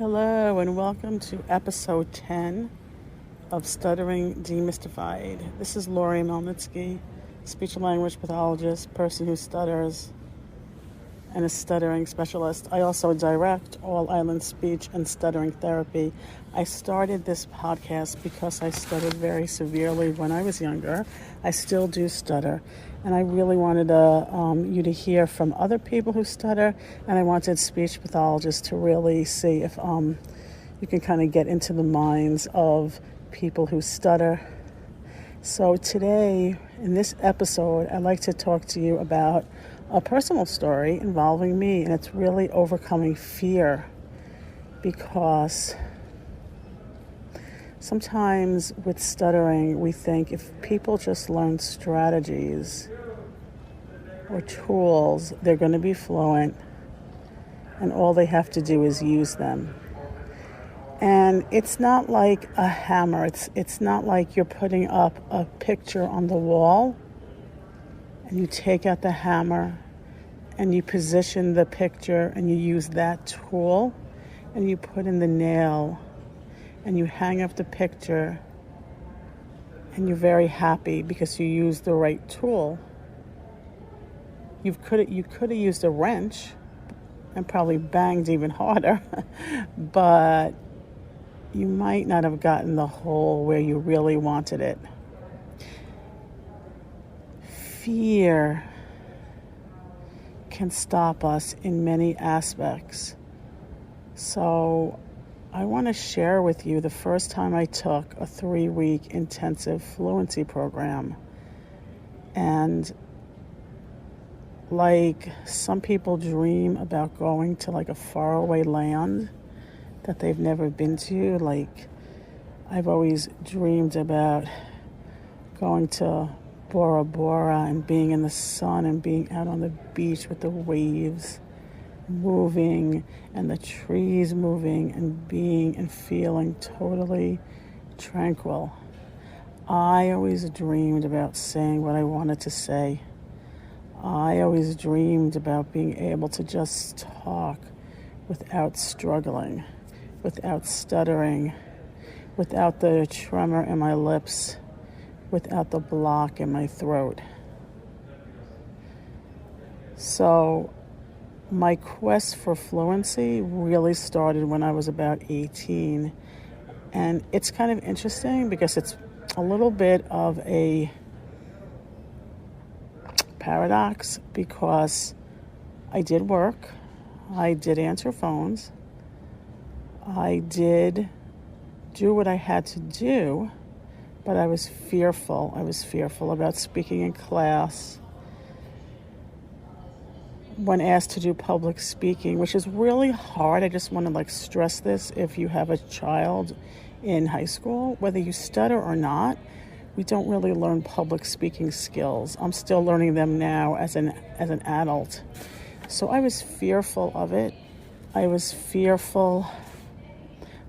Hello and welcome to episode 10 of Stuttering Demystified. This is Lori Melnitsky, speech and language pathologist, person who stutters, and a stuttering specialist. I also direct All Island Speech and Stuttering Therapy. I started this podcast because I stuttered very severely when I was younger. I still do stutter. And I really wanted you to hear from other people who stutter, and I wanted speech pathologists to really see if you can kind of get into the minds of people who stutter. So today, in this episode, I'd like to talk to you about a personal story involving me, and it's really overcoming fear, because sometimes with stuttering, we think if people just learn strategies or tools, they're going to be fluent, and all they have to do is use them. And it's not like a hammer. It's not like you're putting up a picture on the wall and you take out the hammer and you position the picture and you use that tool and you put in the nail and you hang up the picture and you're very happy because you used the right tool. You could have used a wrench and probably banged even harder, but you might not have gotten the hole where you really wanted it. Fear can stop us in many aspects. So I want to share with you the first time I took a 3-week intensive fluency program. And like some people dream about going to like a faraway land that they've never been to. Like I've always dreamed about going to Bora Bora and being in the sun and being out on the beach with the waves moving and the trees moving and being and feeling totally tranquil. I always dreamed about saying what I wanted to say. I always dreamed about being able to just talk without struggling, without stuttering, without the tremor in my lips, without the block in my throat. So my quest for fluency really started when I was about 18. And it's kind of interesting because it's a little bit of a paradox, because I did work, I did answer phones, I did do what I had to do, but I was fearful. I was fearful about speaking in class. When asked to do public speaking, which is really hard, I just want to stress this. If you have a child in high school, whether you stutter or not, we don't really learn public speaking skills. I'm still learning them now as an adult. So I was fearful of it. I was fearful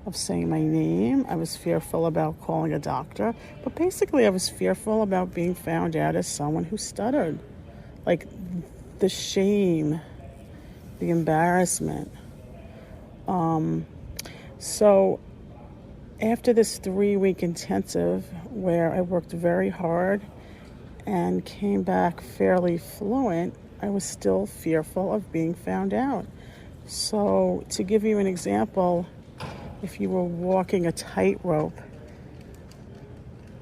of saying my name. I was fearful about calling a doctor. But basically, I was fearful about being found out as someone who stuttered. Like the shame, the embarrassment. So after this 3-week intensive where I worked very hard and came back fairly fluent, I was still fearful of being found out. So to give you an example, if you were walking a tightrope,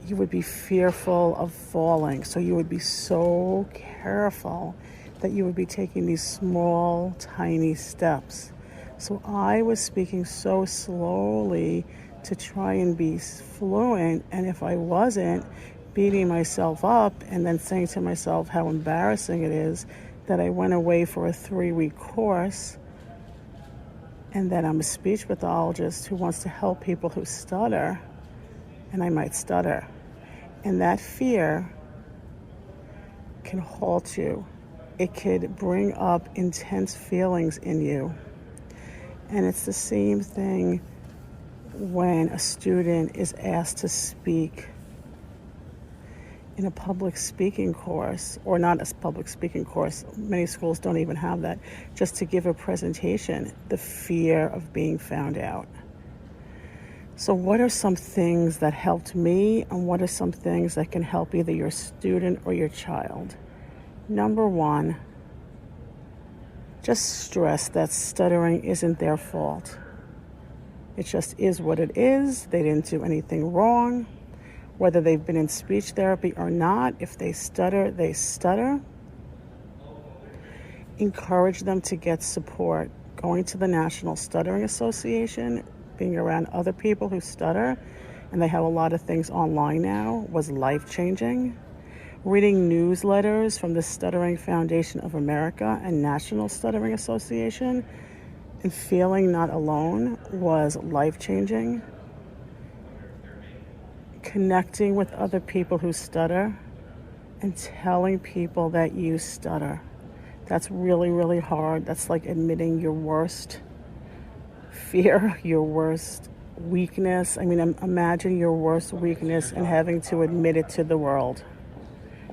you would be fearful of falling. So you would be so careful that you would be taking these small, tiny steps. So I was speaking so slowly to try and be fluent, and if I wasn't, beating myself up and then saying to myself how embarrassing it is that I went away for a 3-week course and that I'm a speech pathologist who wants to help people who stutter, and I might stutter. And that fear can halt you. It could bring up intense feelings in you. And it's the same thing when a student is asked to speak. in a public speaking course, or not a public speaking course, many schools don't even have that, just to give a presentation, the fear of being found out. So what are some things that helped me, and what are some things that can help either your student or your child? Number one, just stress that stuttering isn't their fault. It just is what it is. They didn't do anything wrong. Whether they've been in speech therapy or not, if they stutter, they stutter. Encourage them to get support. Going to the National Stuttering Association, being around other people who stutter, and they have a lot of things online now, was life-changing. Reading newsletters from the Stuttering Foundation of America and National Stuttering Association and feeling not alone was life-changing. Connecting with other people who stutter and telling people that you stutter. That's really, really hard. That's like admitting your worst fear, your worst weakness. I mean, imagine your worst weakness and having to admit it to the world.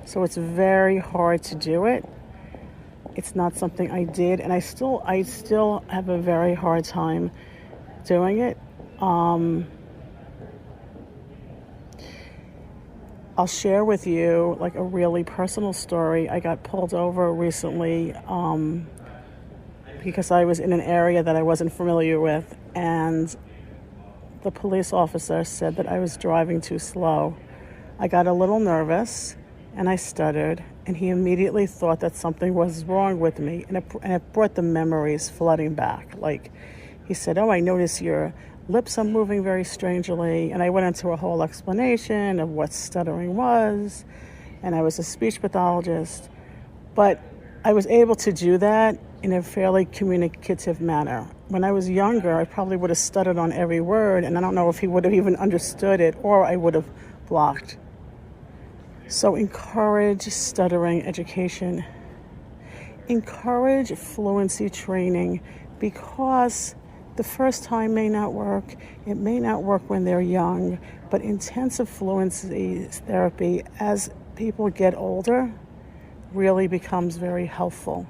So it's very hard to do it. It's not something I did, and I still have a very hard time doing it. I'll share with you like a really personal story. I got pulled over recently because I was in an area that I wasn't familiar with, and the police officer said that I was driving too slow. I got a little nervous and I stuttered, and he immediately thought that something was wrong with me, and it brought the memories flooding back. Like, he said, "Oh, I notice your lips are moving very strangely," and I went into a whole explanation of what stuttering was, and I was a speech pathologist, but I was able to do that in a fairly communicative manner. When I was younger, I probably would have stuttered on every word, and I don't know if he would have even understood it, or I would have blocked. So encourage stuttering education. Encourage fluency training, because the first time may not work. It may not work when they're young, but intensive fluency therapy as people get older really becomes very helpful.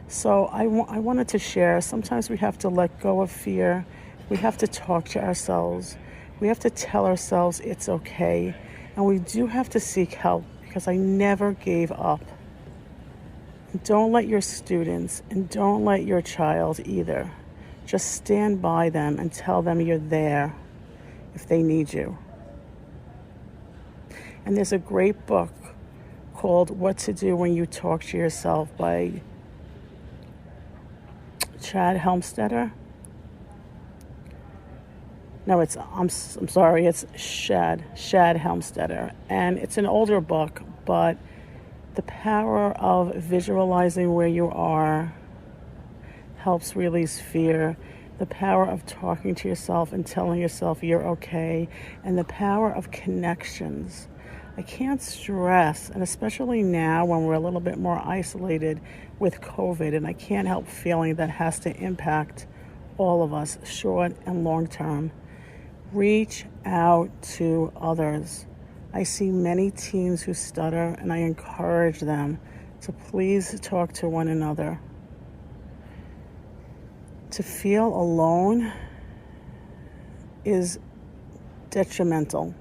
So I wanted to share, sometimes we have to let go of fear. We have to talk to ourselves. We have to tell ourselves it's okay. And we do have to seek help, because I never gave up. Don't let your students and don't let your child either. Just stand by them and tell them you're there if they need you. And there's a great book called What to Do When You Talk to Yourself by Chad Helmstetter. No, I'm sorry, it's Shad Helmstetter. And it's an older book, but the power of visualizing where you are helps release fear. The power of talking to yourself and telling yourself you're okay. And the power of connections. I can't stress, and especially now when we're a little bit more isolated with COVID, and I can't help feeling that has to impact all of us, short and long term. Reach out to others. I see many teens who stutter, and I encourage them to please talk to one another. To feel alone is detrimental.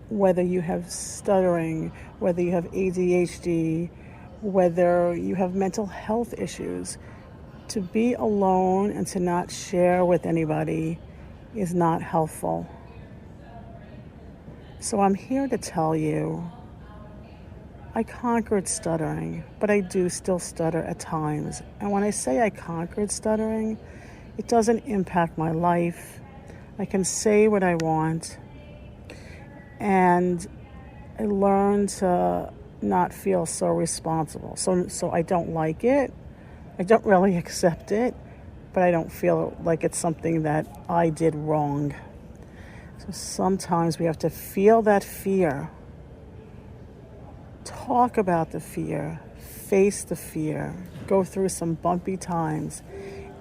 Whether you have stuttering, whether you have ADHD, whether you have mental health issues, to be alone and to not share with anybody is not helpful. So I'm here to tell you, I conquered stuttering, but I do still stutter at times. And when I say I conquered stuttering, it doesn't impact my life. I can say what I want. And I learned to not feel so responsible. So I don't like it. I don't really accept it, but I don't feel like it's something that I did wrong. So sometimes we have to feel that fear. Talk about the fear, face the fear, go through some bumpy times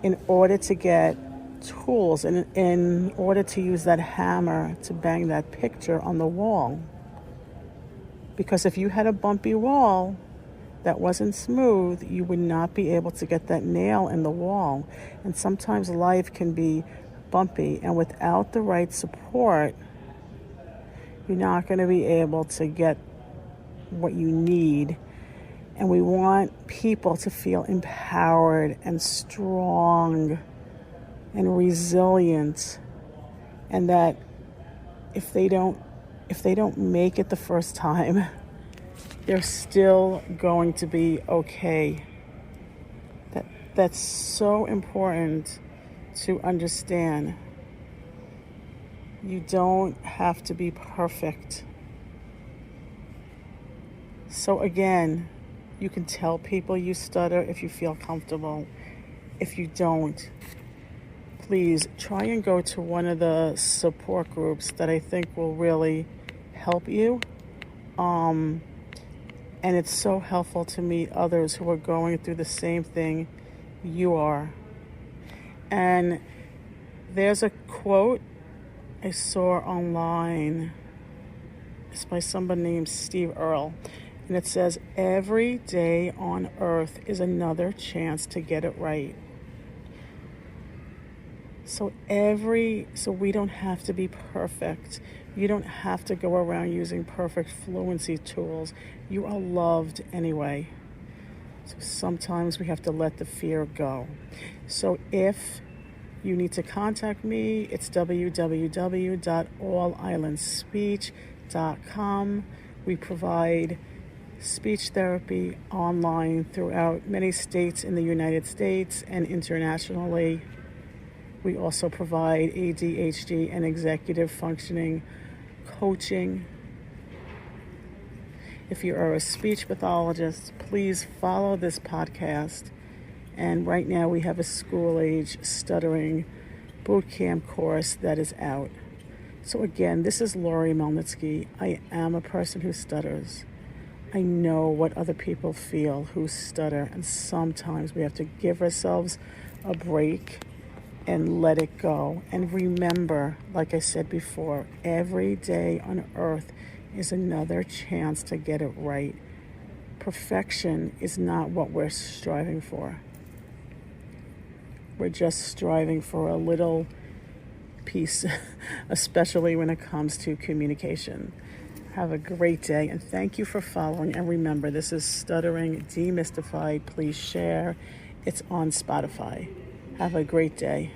in order to get tools and in order to use that hammer to bang that picture on the wall. Because if you had a bumpy wall that wasn't smooth, you would not be able to get that nail in the wall. And sometimes life can be bumpy, and without the right support, you're not going to be able to get what you need. And we want people to feel empowered and strong and resilient, and that if they don't make it the first time, they're still going to be okay. That's so important to understand. You don't have to be perfect. So again, you can tell people you stutter if you feel comfortable. If you don't, please try and go to one of the support groups that I think will really help you. And it's so helpful to meet others who are going through the same thing you are. And there's a quote I saw online. It's by somebody named Steve Earle. And it says, "Every day on earth is another chance to get it right." So we don't have to be perfect. You don't have to go around using perfect fluency tools. You are loved anyway. So sometimes we have to let the fear go. So if you need to contact me, it's www.allislandspeech.com. We provide speech therapy online throughout many states in the United States and internationally. We also provide ADHD and executive functioning coaching. If you are a speech pathologist, please follow this podcast. And right now we have a school-age stuttering boot camp course that is out. So again, this is Lori Melnitsky. I am a person who stutters. I know what other people feel who stutter, and sometimes we have to give ourselves a break and let it go. And remember, like I said before, every day on earth is another chance to get it right. Perfection is not what we're striving for. We're just striving for a little piece, especially when it comes to communication. Have a great day, and thank you for following. And remember, this is Stuttering Demystified. Please share. It's on Spotify. Have a great day.